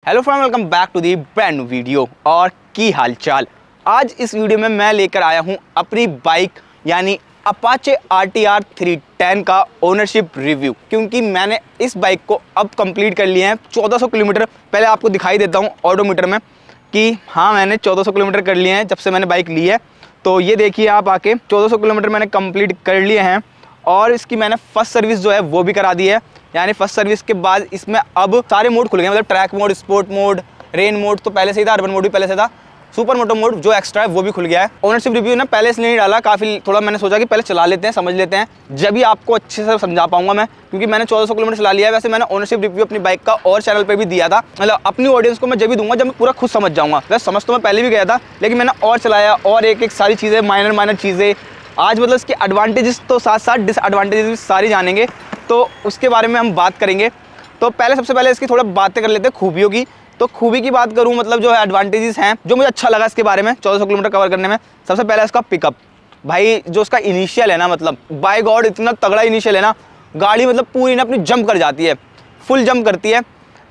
Hello friend, welcome back to the brand new video. और की हालचाल। आज इस वीडियो में मैं लेकर आया हूं अपनी बाइक यानी अपाचे RTR 310 का ओनरशिप रिव्यू, क्योंकि मैंने इस बाइक को अब कंप्लीट कर लिया है 1400 किलोमीटर। पहले आपको दिखाई देता हूं ऑडोमीटर में कि हाँ, मैंने 1400 किलोमीटर कर लिए हैं जब से मैंने बाइक ली है। तो ये देखिए आप आके 1400 किलोमीटर मैंने कंप्लीट कर लिए हैं। और इसकी मैंने फर्स्ट सर्विस जो है वो भी करा दी है, यानी फर्स्ट सर्विस के बाद इसमें अब सारे मोड खुल गए, मतलब track mode, sport mode, rain mode तो पहले से ही था, अर्बन मोड भी पहले से था, सुपर मोटो मोड जो एक्स्ट्रा है वो भी खुल गया है। ओनरशिप रिव्यू ना पहले इसलिए नहीं डाला, काफ़ी थोड़ा मैंने सोचा कि पहले चला लेते हैं, समझ लेते हैं, जब भी आपको अच्छे से समझा पाऊंगा मैं, क्योंकि मैंने 1400 किलोमीटर चला लिया है। वैसे मैंने ओनरशिप रिव्यू अपनी बाइक का और चैनल पर भी दिया था, मतलब अपनी ऑडियंस को मैं जब भी दूंगा जब मैं पूरा खुद समझ जाऊंगा। वैसे समझ तो मैं पहले भी गया था, लेकिन मैंने और चलाया और एक एक सारी चीज़ें, माइनर चीज़ें, आज मतलब इसके एडवांटेजेस तो साथ साथ डिसएडवांटेजेस भी सारी जानेंगे, तो उसके बारे में हम बात करेंगे। तो सबसे पहले इसकी थोड़ा बातें कर लेते हैं खूबियों की। तो खूबी की बात करूं, मतलब जो है एडवांटेजेस हैं जो मुझे अच्छा लगा इसके बारे में 1400 किलोमीटर कवर करने में। सबसे पहले इसका पिकअप, भाई जो इसका इनिशियल है ना, मतलब बाय गॉड इतना तगड़ा इनिशियल है ना, गाड़ी मतलब पूरी ना अपनी जंप कर जाती है, फुल जंप करती है,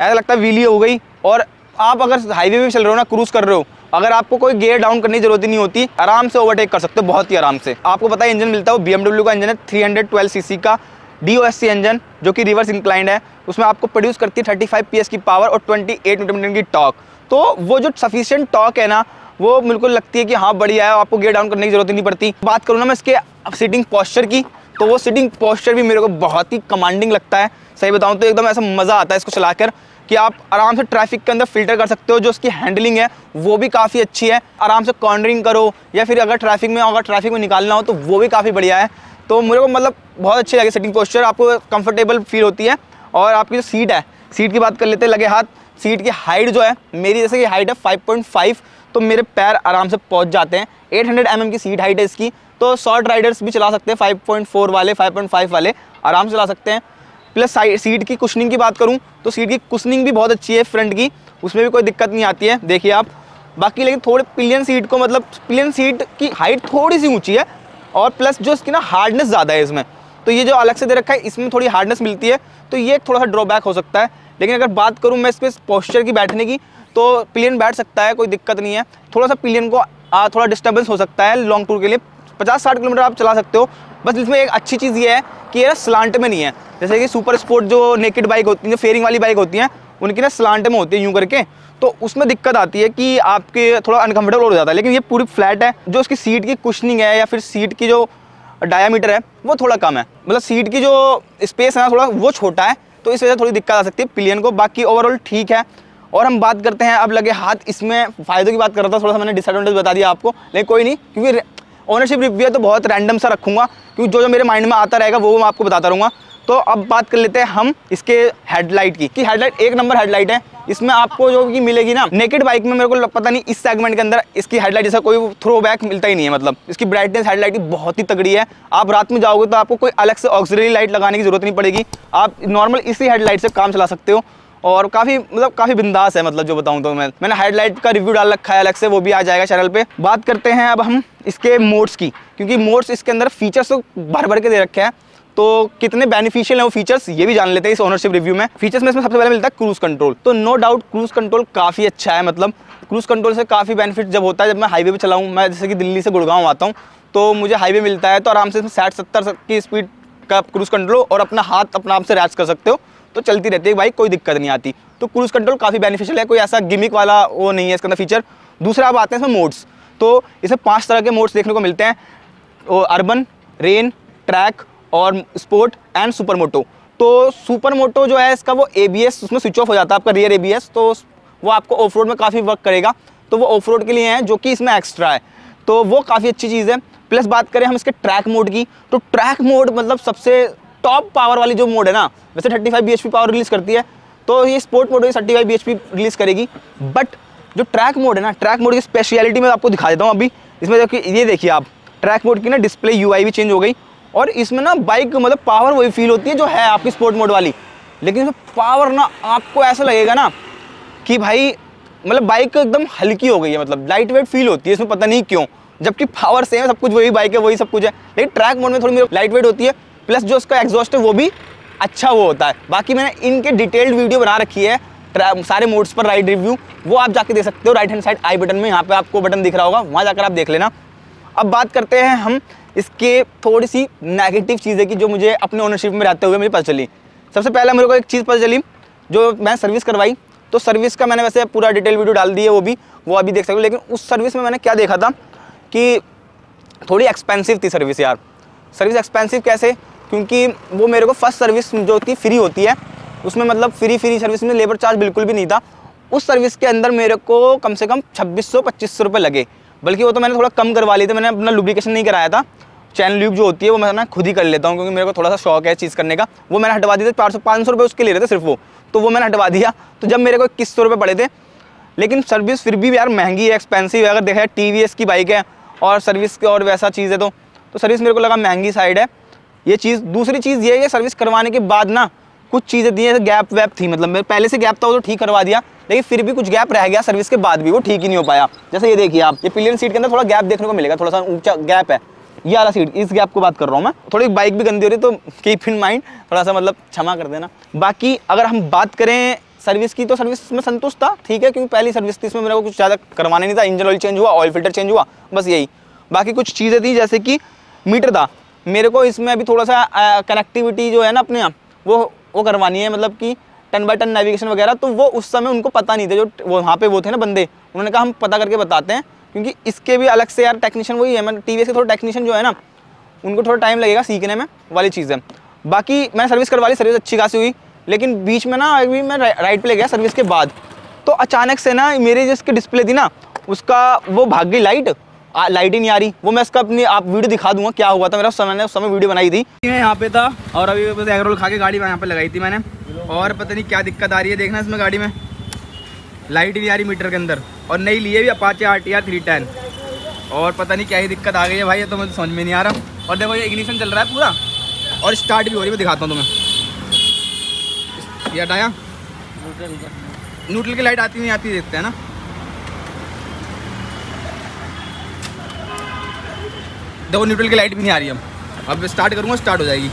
ऐसा लगता है व्हीली हो गई। और आप अगर हाईवे भी चल रहे हो ना, क्रूज कर रहे हो, अगर आपको कोई गियर डाउन करने की जरूरत ही नहीं होती, आराम से ओवरटेक कर सकते हो, बहुत ही आराम से। आपको पता है इंजन मिलता है वो BMW का इंजन है, 312 सीसी का DOSC इंजन, जो कि रिवर्स इंक्लाइंड है। उसमें आपको प्रोड्यूस करती है 35 PS की पावर और 28 न्यूटन की टॉर्क। तो वो जो सफिशिएंट टॉर्क है ना, वो बिल्कुल लगती है कि हाँ बढ़िया है, आपको गियर डाउन करने की जरूरत ही नहीं पड़ती। बात करूँ ना मैं इसके सीटिंग पोस्चर की, तो वो सीटिंग पोस्चर भी मेरे को बहुत ही कमांडिंग लगता है। सही बताऊँ तो एकदम ऐसा मज़ा आता है इसको चलाकर कि आप आराम से ट्रैफिक के अंदर फिल्टर कर सकते हो। जो उसकी हैंडलिंग है वो भी काफ़ी अच्छी है, आराम से कॉर्नरिंग करो या फिर अगर ट्रैफिक में निकालना हो तो वो भी काफ़ी बढ़िया है। तो मेरे को मतलब बहुत अच्छी लगी सिटिंग पोस्चर, आपको कंफर्टेबल फील होती है। और आपकी जो सीट है, सीट की बात कर लेते हैं लगे हाथ। सीट की हाइट जो है, मेरी जैसे कि हाइट है 5.5, तो मेरे पैर आराम से पहुंच जाते हैं। 800 mm की सीट हाइट है इसकी, तो शॉर्ट राइडर्स भी चला सकते हैं, 5.4 वाले, 5.5 वाले आराम से चला सकते हैं। प्लस सीट की कुशनिंग की बात करूं तो सीट की कुशनिंग भी बहुत अच्छी है फ्रंट की, उसमें भी कोई दिक्कत नहीं आती है, देखिए आप। बाकी लेकिन थोड़े पिलियन सीट को, मतलब पिलियन सीट की हाइट थोड़ी सी ऊंची है, और प्लस जो इसकी ना हार्डनेस ज़्यादा है इसमें, तो ये जो अलग से दे रखा है इसमें थोड़ी हार्डनेस मिलती है, तो ये थोड़ा सा ड्रॉबैक हो सकता है। लेकिन अगर बात करूँ मैं इसके पोस्चर की बैठने की, तो पिलियन बैठ सकता है, कोई दिक्कत नहीं है। थोड़ा सा पिलियन को थोड़ा डिस्टर्बेंस हो सकता है लॉन्ग टूर के लिए, 50-60 किलोमीटर आप चला सकते हो। बस इसमें एक अच्छी चीज़ ये है कि ये स्लांट में नहीं है, जैसे कि सुपर स्पोर्ट जो नेकेड बाइक होती है, जो फेयरिंग वाली बाइक होती हैं, उनकी ना स्लांट में होती है यूँ करके, तो उसमें दिक्कत आती है कि आपके थोड़ा अनकंफर्टेबल हो जाता है। लेकिन ये पूरी फ्लैट है। जो उसकी सीट की कुशनिंग है या फिर सीट की जो डायामीटर है वो थोड़ा कम है, मतलब सीट की जो स्पेस है ना थोड़ा वो छोटा है, तो इस वजह से थोड़ी दिक्कत आ सकती है पिलियन को। बाकी ओवरऑल ठीक है। और हम बात करते हैं अब लगे हाथ, इसमें फ़ायदों की बात कर रहा था, थोड़ा सा मैंने डिसएडवांटेज बता दिया आपको, लेकिन कोई नहीं, क्योंकि ओनरशिप रिव्यू है तो बहुत रैंडम सा रखूँगा, क्योंकि जो मेरे माइंड में आता रहेगा वो मैं आपको बताता रहूँगा। तो अब बात कर लेते हैं हम इसके हेडलाइट की, कि हेडलाइट एक नंबर हेडलाइट है। इसमें आपको जो कि मिलेगी ना नेकेड बाइक में, मेरे को पता नहीं इस सेगमेंट के अंदर इसकी हेडलाइट जैसा कोई थ्रो बैक मिलता ही नहीं है। मतलब इसकी ब्राइटनेस हेडलाइट की बहुत ही तगड़ी है। आप रात में जाओगे तो आपको कोई अलग से ऑक्सिलरी लाइट लगाने की जरूरत नहीं पड़ेगी, आप नॉर्मल इसी हेडलाइट से काम चला सकते हो। और काफ़ी बिंदास है, मतलब जो बताऊं तो मैंने हेडलाइट का रिव्यू डाल रखा है अलग से, वो भी आ जाएगा चैनल पे। बात करते हैं अब हम इसके मोड्स की, क्योंकि मोड्स इसके अंदर फीचर्स तो भर के दे रखे हैं, तो कितने बेनिफिशियल है वो फीचर्स ये भी जान लेते हैं इस ओनरशिप रिव्यू में। फीचर्स में इसमें सबसे पहले मिलता है क्रूज कंट्रोल। तो नो डाउट क्रूज कंट्रोल काफ़ी अच्छा है, मतलब क्रूज कंट्रोल से काफ़ी बेनिफिट जब होता है, जब मैं हाईवे पे चलाऊँ, मैं जैसे कि दिल्ली से गुड़गांव आता हूँ तो मुझे हाईवे मिलता है, तो आराम से 60-70 की स्पीड का क्रूज कंट्रोल, और अपना हाथ अपना आप से रैच कर सकते हो, तो चलती रहती है बाइक, कोई दिक्कत नहीं आती। तो क्रूज कंट्रोल काफ़ी बेनिफिशियल है, कोई ऐसा गिमिक वाला वो नहीं है इसके अंदर फीचर। दूसरा अब आते हैं इसमें मोड्स। तो इसमें 5 तरह के मोड्स देखने को मिलते हैं, अर्बन, रेन, ट्रैक और स्पोर्ट एंड सुपर मोटो। तो सुपर मोटो जो है इसका वो ABS उसमें स्विच ऑफ हो जाता है, आपका रियर ABS, तो वो आपको ऑफ रोड में काफ़ी वर्क करेगा, तो वो ऑफ रोड के लिए है, जो कि इसमें एक्स्ट्रा है, तो वो काफ़ी अच्छी चीज़ है। प्लस बात करें हम इसके ट्रैक मोड की, तो ट्रैक मोड मतलब सबसे टॉप पावर वाली जो मोड है ना, वैसे 35 bhp पावर रिलीज़ करती है, तो ये स्पोर्ट मोड 35 bhp रिलीज़ करेगी। बट जो ट्रैक मोड है ना, ट्रैक मोड की स्पेशलिटी मैं आपको दिखा देता हूँ अभी। इसमें ये देखिए आप, ट्रैक मोड की ना डिस्प्ले UI भी चेंज हो गई, और इसमें ना बाइक मतलब पावर वही फील होती है जो है आपकी स्पोर्ट मोड वाली, लेकिन इसमें पावर ना आपको ऐसा लगेगा ना कि भाई मतलब बाइक एकदम हल्की हो गई है, मतलब लाइट वेट फील होती है इसमें, पता नहीं क्यों, जबकि पावर सेम है, सब कुछ वही बाइक है, वही सब कुछ है, लेकिन ट्रैक मोड में थोड़ी लाइट वेट होती है। प्लस जो उसका एग्जॉस्ट है वो भी अच्छा वो होता है। बाकी मैंने इनके डिटेल्ड वीडियो बना रखी है सारे मोड्स पर राइड रिव्यू, वो आप जाके दे सकते हो right hand side I button में। यहाँ पे आपको बटन दिख रहा होगा, वहाँ जाकर आप देख लेना। अब बात करते हैं हम इसके थोड़ी सी नेगेटिव चीज़ें की जो मुझे अपने ओनरशिप में रहते हुए मुझे पता चली। सबसे पहले मेरे को एक चीज़ पता चली, जो मैं सर्विस करवाई, तो सर्विस का मैंने वैसे पूरा डिटेल वीडियो डाल दी है, वो अभी देख सकते हो। लेकिन उस सर्विस में मैंने क्या देखा था कि थोड़ी एक्सपेंसिव थी सर्विस यार। सर्विस एक्सपेंसिव कैसे? क्योंकि वो मेरे को फर्स्ट सर्विस जो होती है फ्री होती है, उसमें मतलब फ्री सर्विस में लेबर चार्ज बिल्कुल भी नहीं था। उस सर्विस के अंदर मेरे को कम से कम 2600-2500 रुपये लगे, बल्कि वो तो मैंने थोड़ा कम करवा लिए थे। मैंने अपना लुब्रिकेशन नहीं कराया था, चैन ल्यूब जो होती है वो मैं खुद ही कर लेता हूँ, क्योंकि मेरे को थोड़ा सा शौक है चीज़ करने का। वो मैंने हटवा दिए थे, 500 रुपये उसके ले रहे थे सिर्फ वो, तो वो मैंने हटवा दिया। तो जब मेरे को 2100 रुपये पड़े थे, लेकिन सर्विस फिर भी यार महंगी है, एक्सपेंसिव है। अगर देखा है TVS की बाइक है और सर्विस की और वैसा चीज़ है, तो सर्विस मेरे को लगा महंगी साइड है ये चीज़। दूसरी चीज़ ये है, सर्विस करवाने के बाद ना कुछ चीज़ें दी है, गैप वैप थी, मतलब मेरे पहले से गैप था वो तो ठीक करवा दिया, लेकिन फिर भी कुछ गैप रह गया सर्विस के बाद भी, वो ठीक ही नहीं हो पाया। जैसे ये देखिए आप, ये पिलियन सीट के अंदर थोड़ा गैप देखने को मिलेगा, थोड़ा सा ऊंचा गैप है, ये वाला सीट, इस गैप को बात कर रहा हूँ मैं। थोड़ी बाइक भी गंदी हो रही, तो कीप इन माइंड, थोड़ा सा मतलब क्षमा कर देना। बाकी अगर हम बात करें सर्विस की, तो सर्विस में संतुष्ट था, ठीक है, क्योंकि पहली सर्विस थी, इसमें मेरे को कुछ ज़्यादा करवाने नहीं था। इंजन ऑयल चेंज हुआ, ऑयल फिल्टर चेंज हुआ, बस यही। बाकी कुछ चीज़ें थी, जैसे कि मीटर था, मेरे को इसमें अभी थोड़ा सा कनेक्टिविटी जो है ना अपने यहाँ, वो करवानी है, मतलब कि 10x10 नेविगेशन वगैरह। तो वो उस समय उनको पता नहीं था, जो वो वहाँ पे वो थे ना बंदे, उन्होंने कहा हम पता करके बताते हैं, क्योंकि इसके भी अलग से यार टेक्नीशियन वही है। मैं TVS के थोड़ा टेक्नीशियन जो है ना, उनको थोड़ा टाइम लगेगा सीखने में, वाली चीज़ है। बाकी मैंने सर्विस करवा ली, सर्विस अच्छी खासी हुई, लेकिन बीच में ना अभी मैं राइड पे ले गया सर्विस के बाद, तो अचानक से ना मेरी जिसकी डिस्प्ले थी ना, उसका वो भाग गई लाइट ही नहीं आ रही। वो मैं इसका अपनी आप वीडियो दिखा दूंगा क्या हुआ था मेरा, उस समय वीडियो बनाई थी। मैं यहाँ पे था और अभी बस एग रोल खा के गाड़ी यहाँ पे लगाई थी मैंने, और पता नहीं क्या दिक्कत आ रही है, देखना इसमें गाड़ी में लाइट ही नहीं आ रही मीटर के अंदर। और नई लिए भी अपाचे RTR 310, और पता नहीं क्या ही दिक्कत आ गई है भाई, ये तो मुझे समझ में नहीं आ रहा। और देखो ये इग्निशन चल रहा है पूरा, और स्टार्ट भी हो रही है, मैं दिखाता हूँ तुम्हें। ये हटाया, न्यूट्रल की लाइट आती नहीं आती देखते हैं ना। देखो न्यूट्रल की लाइट भी नहीं आ रही है। अब स्टार्ट करूँगा, स्टार्ट हो जाएगी।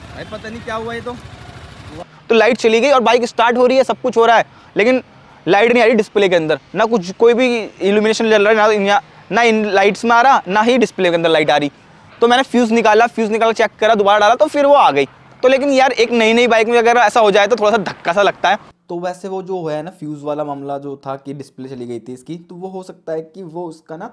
भाई पता नहीं क्या हुआ, ये तो लाइट चली गई और बाइक स्टार्ट हो रही है, सब कुछ हो रहा है, लेकिन लाइट नहीं आ रही डिस्प्ले के अंदर, ना कुछ कोई भी इल्यूमिनेशन जल रहा है, ना इन लाइट्स में आ रहा, ना ही डिस्प्ले के अंदर लाइट आ रही। तो मैंने फ्यूज़ निकाला चेक करा, दोबारा डाला, तो फिर वो आ गई। तो लेकिन यार एक नई बाइक में अगर ऐसा हो जाए तो थोड़ा सा धक्का सा लगता है। तो वैसे वो जो है ना फ्यूज़ वाला मामला जो था कि डिस्प्ले चली गई थी इसकी, तो वो हो सकता है कि वो उसका ना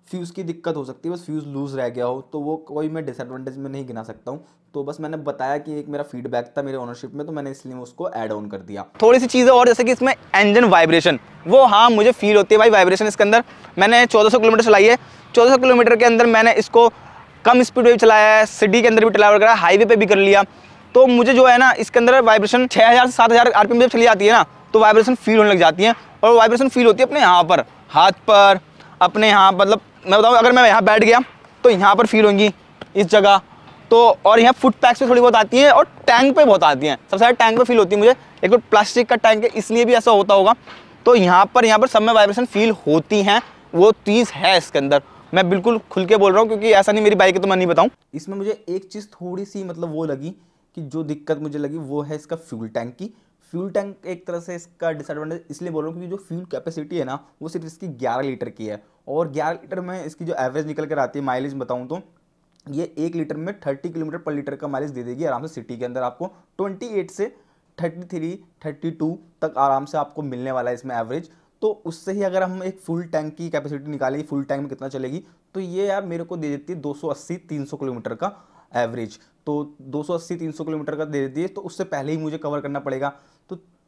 फ्यूज़ की दिक्कत हो सकती है, बस फ्यूज़ लूज़ रह गया हो, तो वो कोई मैं डिसएडवांटेज में नहीं गिना सकता हूँ। तो बस मैंने बताया कि एक मेरा फीडबैक था मेरे ओनरशिप में, तो मैंने इसलिए उसको ऐड ऑन कर दिया। थोड़ी सी चीज़ें और, जैसे कि इसमें इंजन वाइब्रेशन, वो हाँ मुझे फील होती है भाई वाइब्रेशन इसके अंदर। मैंने 1400 किलोमीटर चलाई है, 1400 किलोमीटर के अंदर मैंने इसको कम स्पीड पे भी चलाया है, सिटी के अंदर भी ट्रैवल करा, हाईवे पे भी कर लिया। तो मुझे जो है ना इसके अंदर वाइब्रेशन 6000 से 7000 RPM जब चली जाती है ना, तो वाइब्रेशन फील होने लग जाती है। और वाइब्रेशन फील होती है अपने यहाँ पर, हाथ पर, अपने यहाँ, मतलब मैं बताऊँ अगर मैं यहाँ बैठ गया तो यहाँ पर फील होंगी इस जगह, तो और यहाँ फुट पैक्स पे थोड़ी बहुत आती है, और टैंक पे बहुत आती हैं। सबसे ज़्यादा टैंक पे फील होती है मुझे, एक तो प्लास्टिक का टैंक है इसलिए भी ऐसा होता होगा। तो यहाँ पर सब में वाइब्रेशन फील होती हैं, वो चीज़ है इसके अंदर। मैं बिल्कुल खुल के बोल रहा हूँ, क्योंकि ऐसा नहीं मेरी बाइक है तो मैं नहीं बताऊँ। इसमें मुझे एक चीज़ थोड़ी सी मतलब वो लगी कि जो दिक्कत मुझे लगी वो है इसका फ्यूल टैंक की। फ्यूल टैंक एक तरह से इसका डिसएडवांटेज इसलिए बोल रहा हूँ क्योंकि जो फ्यूल कैपेसिटी है ना वो सिर्फ इसकी 11 लीटर की है, और 11 लीटर में इसकी जो एवरेज निकल कर आती है माइलेज बताऊँ तो ये 1 लीटर में 30 किलोमीटर पर लीटर का माइलेज दे देगी आराम से। सिटी के अंदर आपको 28 से 33-32 तक आराम से आपको मिलने वाला है इसमें एवरेज। तो उससे ही अगर हम एक फुल टैंक की कैपेसिटी निकालेंगे, फुल टैंक में कितना चलेगी, तो ये यार मेरे को दे देती है 280-300 किलोमीटर का एवरेज। तो 280-300 किलोमीटर का दे देती है, तो उससे पहले ही मुझे कवर करना पड़ेगा।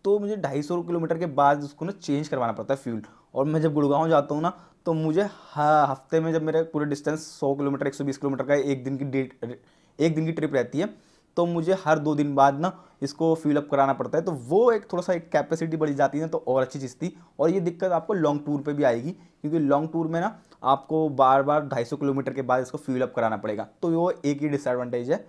तो मुझे 250 किलोमीटर के बाद उसको ना चेंज करवाना पड़ता है फ्यूल। और मैं जब गुड़गांव जाता हूँ ना, तो मुझे हफ्ते में जब मेरे पूरे डिस्टेंस 100 किलोमीटर 120 किलोमीटर का एक दिन की ट्रिप रहती है, तो मुझे हर 2 दिन बाद ना इसको फिल अप कराना पड़ता है। तो वो एक थोड़ा सा एक कैपेसिटी बढ़ी जाती है, तो और अच्छी चीज़ थी। और ये दिक्कत आपको लॉन्ग टूर पे भी आएगी, क्योंकि लॉन्ग टूर में ना आपको बार बार 250 किलोमीटर के बाद इसको फिल अप कराना पड़ेगा। तो वो एक ही डिसएडवांटेज है।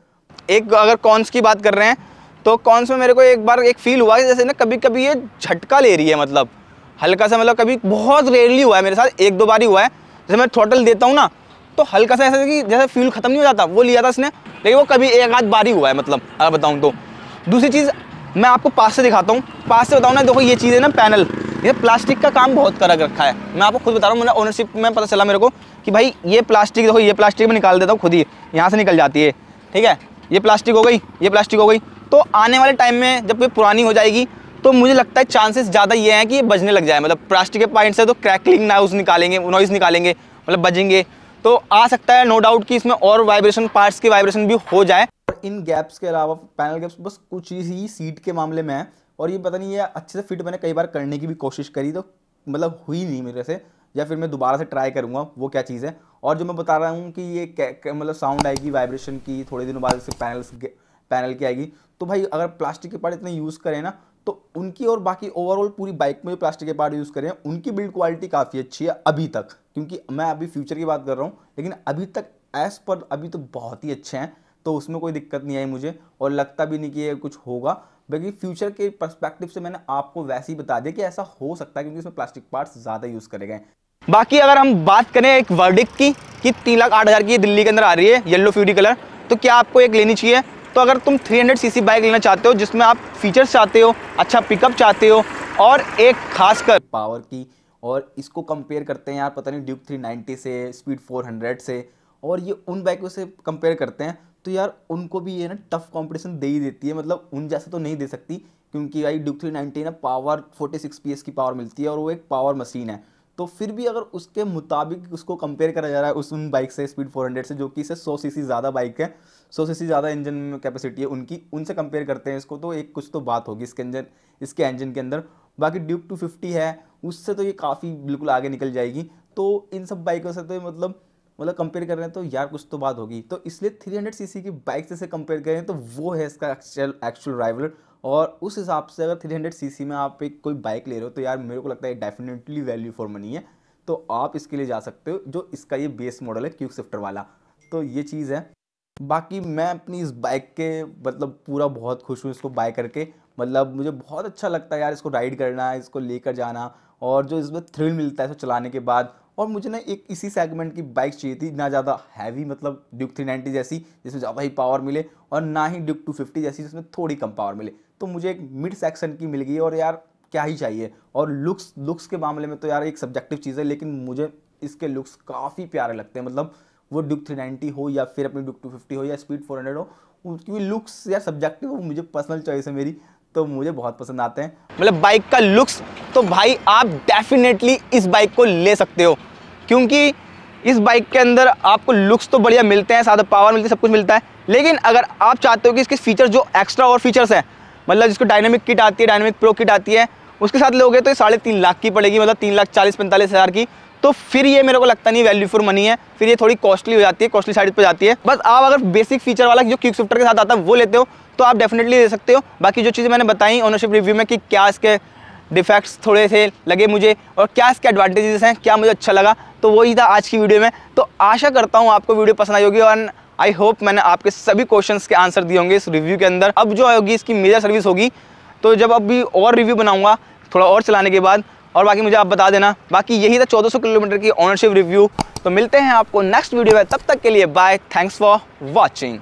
एक अगर कॉन्स की बात कर रहे हैं, तो कॉन्स में मेरे को एक बार एक फील हुआ जैसे ना कभी कभी ये झटका ले रही है, मतलब हल्का सा, मतलब कभी बहुत रेयरली हुआ है मेरे साथ, 1-2 बार ही हुआ है। जैसे मैं थ्रॉटल देता हूँ ना, तो हल्का सा ऐसा कि जैसे फ्यूल खत्म नहीं हो जाता वो लिया था इसने, लेकिन वो कभी एक आध बार ही हुआ है, मतलब अगर बताऊँ तो। दूसरी चीज़ मैं आपको पास से दिखाता हूँ, पास से बताऊँ ना, देखो ये चीज़ है ना पैनल, ये प्लास्टिक का काम बहुत कर रखा है। मैं आपको खुद बता रहा हूँ, मैंने ओनरशिप में पता चला मेरे को कि भाई ये प्लास्टिक, देखो ये प्लास्टिक में निकाल देता हूँ खुद ही, यहाँ से निकल जाती है, ठीक है, ये प्लास्टिक हो गई, ये प्लास्टिक हो गई। तो आने वाले टाइम में जब ये पुरानी हो जाएगी तो मुझे लगता है चांसेस ज़्यादा ये हैं कि ये बजने लग जाए, मतलब प्लास्टिक के पॉइंट से तो क्रैकलिंग नॉइज़ निकालेंगे, मतलब बजेंगे। तो आ सकता है नो डाउट कि इसमें और वाइब्रेशन, पार्ट्स की वाइब्रेशन भी हो जाए। और इन गैप्स के अलावा पैनल गैप्स बस कुछ ही सीट के मामले में है, और ये पता नहीं ये अच्छे से फिट मैंने कई बार करने की भी कोशिश करी तो मतलब हुई नहीं मेरे से, या फिर मैं दोबारा से ट्राई करूँगा वो क्या चीज़ है। और जो मैं बता रहा हूँ कि ये मतलब साउंड आएगी वाइब्रेशन की, थोड़े दिनों बाद इससे पैनल की आएगी। तो भाई अगर प्लास्टिक के पार्ट इतने यूज़ करें ना, तो उनकी और बाकी ओवरऑल पूरी बाइक में जो प्लास्टिक के पार्ट यूज़ करें उनकी बिल्ड क्वालिटी काफ़ी अच्छी है अभी तक, क्योंकि मैं अभी फ्यूचर की बात कर रहा हूँ, लेकिन अभी तक एज पर अभी तो बहुत ही अच्छे हैं। तो उसमें कोई दिक्कत नहीं आई मुझे, और लगता भी नहीं कि ये कुछ होगा। बाकी फ्यूचर के पर्सपेक्टिव से मैंने आपको वैसे ही बता दिया कि ऐसा हो सकता है, क्योंकि इसमें प्लास्टिक पार्ट्स ज़्यादा यूज़ करे गए। बाकी अगर हम बात करें एक वर्डिक्ट की कि 3,08,000 की दिल्ली के अंदर आ रही है येलो फ्यूरी कलर, तो क्या आपको एक लेनी चाहिए? तो अगर तुम 300 सीसी बाइक लेना चाहते हो जिसमें आप फीचर्स चाहते हो, अच्छा पिकअप चाहते हो, और एक खासकर पावर की, और इसको कंपेयर करते हैं यार पता नहीं ड्यूक 390 से, स्पीड 400 से, और ये उन बाइकों से कंपेयर करते हैं, तो यार उनको भी ये ना टफ कंपटीशन दे ही देती है। मतलब उन जैसा तो नहीं दे सकती, क्योंकि भाई ड्यूक 390 ना पावर 46 PS की पावर मिलती है, और वो एक पावर मशीन है। तो फिर भी अगर उसके मुताबिक उसको कंपेयर करा जा रहा है उन बाइक से, स्पीड 400 से, जो कि इससे 100 सीसी ज़्यादा बाइक है, 100 सीसी ज़्यादा इंजन कैपेसिटी है उनकी, उनसे कंपेयर करते हैं इसको, तो एक कुछ तो बात होगी इसके इंजन के अंदर। बाकी ड्यूक 250 है, उससे तो ये काफ़ी बिल्कुल आगे निकल जाएगी। तो इन सब बाइकों से तो मतलब कंपेयर कर रहे हैं तो यार कुछ तो बात होगी। तो इसलिए 300 सीसी की बाइक से कंपेयर करें तो वो है इसका एक्चुअल राइवल। और उस हिसाब से अगर 300 सीसी में आप एक कोई बाइक ले रहे हो तो यार मेरे को लगता है डेफिनेटली वैल्यू फॉर मनी है। तो आप इसके लिए जा सकते हो, जो इसका ये बेस मॉडल है क्विक शिफ्टर वाला। तो ये चीज़ है। बाकी मैं अपनी इस बाइक के मतलब पूरा बहुत खुश हूँ इसको बाय करके। मतलब मुझे बहुत अच्छा लगता है यार इसको राइड करना, इसको लेकर जाना, और जो इसमें थ्रिल मिलता है इसको चलाने के बाद। और मुझे ना एक इसी सेगमेंट की बाइक चाहिए थी, ना ज़्यादा हैवी मतलब ड्यूक 390 जैसी जिसमें ज़्यादा ही पावर मिले, और ना ही ड्यूक 250 जैसी जिसमें थोड़ी कम पावर मिले। तो मुझे एक मिड सेक्शन की मिल गई, और यार क्या ही चाहिए। और लुक्स के मामले में तो यार एक सब्जेक्टिव चीज़ है, लेकिन मुझे इसके लुक्स काफ़ी प्यारे लगते हैं। मतलब वो ड्यूक 390 हो या फिर अपनी ड्यूक 250 हो या स्पीड 400 हो, उसकी लुक्स या सब्जेक्टिव, वो मुझे पर्सनल चॉइस है मेरी, तो मुझे बहुत पसंद आते हैं। मतलब बाइक का लुक्स तो भाई आप डेफिनेटली इस बाइक को ले सकते हो, क्योंकि इस बाइक के अंदर आपको लुक्स तो बढ़िया मिलते हैं, साथ पावर मिलती है, सब कुछ मिलता है। लेकिन अगर आप चाहते हो कि इसके फीचर्स जो एक्स्ट्रा और फीचर्स हैं, मतलब जिसको डायनामिक किट आती है, डायनामिक प्रो किट आती है, उसके साथ लोगे तो ये 3.5 लाख की पड़ेगी, मतलब 3,40,45,000 की। तो फिर ये मेरे को लगता नहीं वैल्यू फॉर मनी है, फिर ये थोड़ी कॉस्टली हो जाती है, कॉस्टली साइड पर जाती है। बस आप अगर बेसिक फीचर वाला जो क्विक शिफ्टर के साथ आता है वो लेते हो तो आप डेफिनेटली ले सकते हो। बाकी जो चीज़ें मैंने बताई ओनरशिप रिव्यू में कि क्या इसके डिफेक्ट्स थोड़े से लगे मुझे और क्या इसके एडवांटेजेस हैं, क्या मुझे अच्छा लगा, तो वही था आज की वीडियो में। तो आशा करता हूँ आपको वीडियो पसंद आई होगी, और आई होप मैंने आपके सभी क्वेश्चंस के आंसर दिए होंगे इस रिव्यू के अंदर। अब जो होगी इसकी मेजर सर्विस होगी, तो जब अभी और रिव्यू बनाऊंगा थोड़ा और चलाने के बाद, और बाकी मुझे आप बता देना। बाकी यही था 1400 किलोमीटर की ओनरशिप रिव्यू। तो मिलते हैं आपको नेक्स्ट वीडियो में, तब तक के लिए बाय, थैंक्स फॉर वॉचिंग।